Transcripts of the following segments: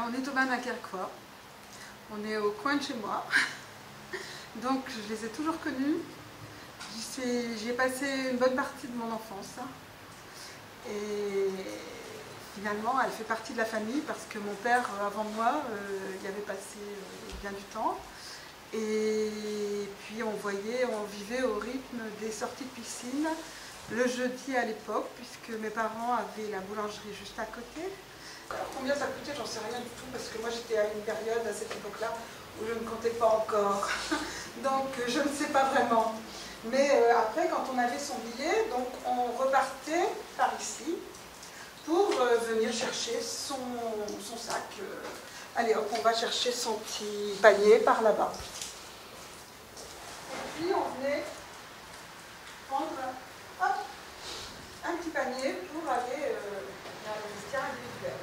on est au Bas-Dunkerquois, on est au coin de chez moi, donc je les ai toujours connus. J'y ai passé une bonne partie de mon enfance et finalement elle fait partie de la famille parce que mon père avant moi y avait passé bien du temps et puis on vivait au rythme des sorties de piscine le jeudi à l'époque puisque mes parents avaient la boulangerie juste à côté. Alors, combien ça coûtait, j'en sais rien du tout, parce que moi j'étais à une période, à cette époque-là, où je ne comptais pas encore. Donc je ne sais pas vraiment. Mais après, quand on avait son billet, donc on repartait par ici pour venir chercher son sac. Allez hop, on va chercher son petit panier par là-bas. Et puis on venait prendre hop, un petit panier pour aller dans le vestiaire individuel.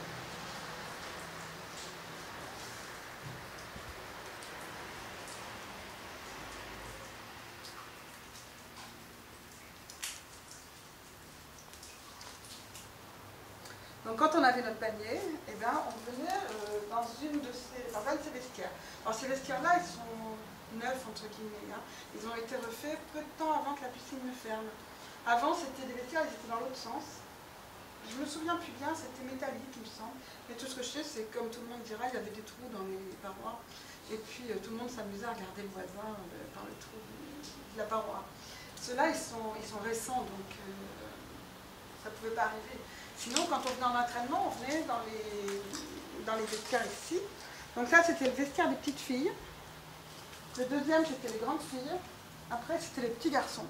Donc quand on avait notre panier, eh bien, on venait dans un de ces vestiaires. Alors ces vestiaires-là, ils sont neufs, entre guillemets. Ils ont été refaits peu de temps avant que la piscine ne ferme. Avant, c'était des vestiaires, ils étaient dans l'autre sens. Je me souviens plus bien, c'était métallique, il me semble. Mais tout ce que je sais, c'est comme tout le monde dira, il y avait des trous dans les parois. Et puis tout le monde s'amusait à regarder le voisin par le trou de la paroi. Ceux-là, ils sont récents, donc ça ne pouvait pas arriver. Sinon, quand on venait en entraînement, on venait dans les vestiaires ici. Donc ça, c'était le vestiaire des petites filles. Le deuxième, c'était les grandes filles. Après, c'était les petits garçons.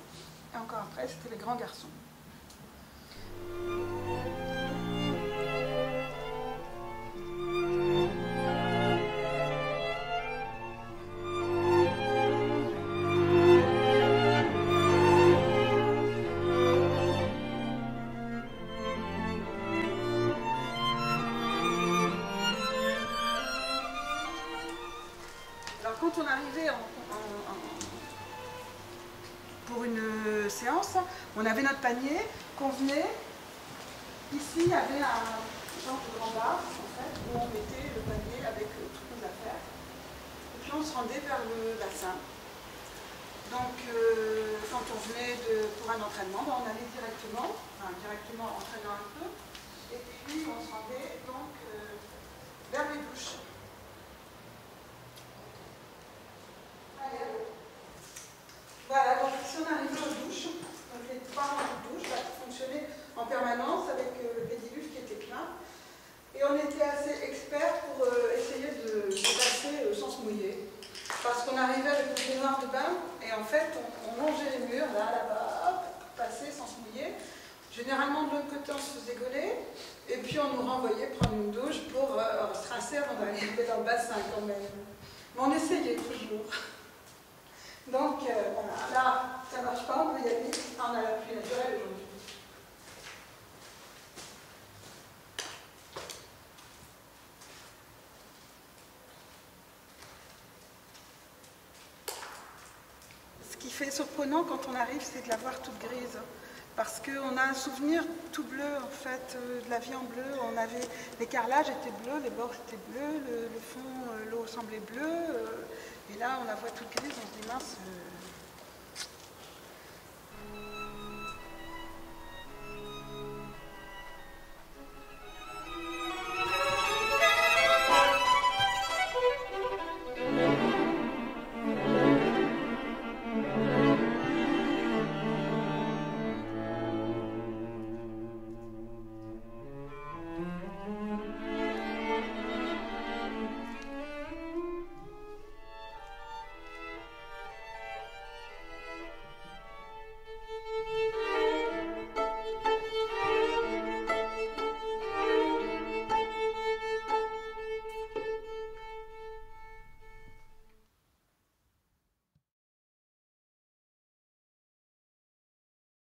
Et encore après, c'était les grands garçons. Quand on arrivait pour une séance, on avait notre panier qu'on venait. Ici, il y avait un genre de grand bar, en fait, où on mettait le panier avec toutes nos affaires. Et puis on se rendait vers le bassin. Donc, quand on venait pour un entraînement, on allait directement entraînant un peu. Et puis on se rendait donc vers les douches. Voilà, donc ici on arrive aux douches, donc les 3 rangs de douches, ça fonctionnait en permanence avec le pédiluve qui était plein. Et on était assez experts pour essayer de passer sans se mouiller. Parce qu'on arrivait avec le baignoire de bain, et en fait on longeait les murs, là-bas, hop, passer sans se mouiller. Généralement de l'autre côté on se faisait gauler, et puis on nous renvoyait prendre une douche pour se rincer avant d'aller dans le bassin quand même. Mais on essayait toujours. Donc voilà, là ça ne marche pas, on peut y aller, on a la pluie naturelle aujourd'hui. Ce qui fait surprenant quand on arrive, c'est de la voir toute grise. Parce qu'on a un souvenir tout bleu en fait, de la vie en bleu. Les carrelages étaient bleus, les bords étaient bleus, le fond, l'eau semblait bleue. Et là on la voit toute grise, on se dit mince.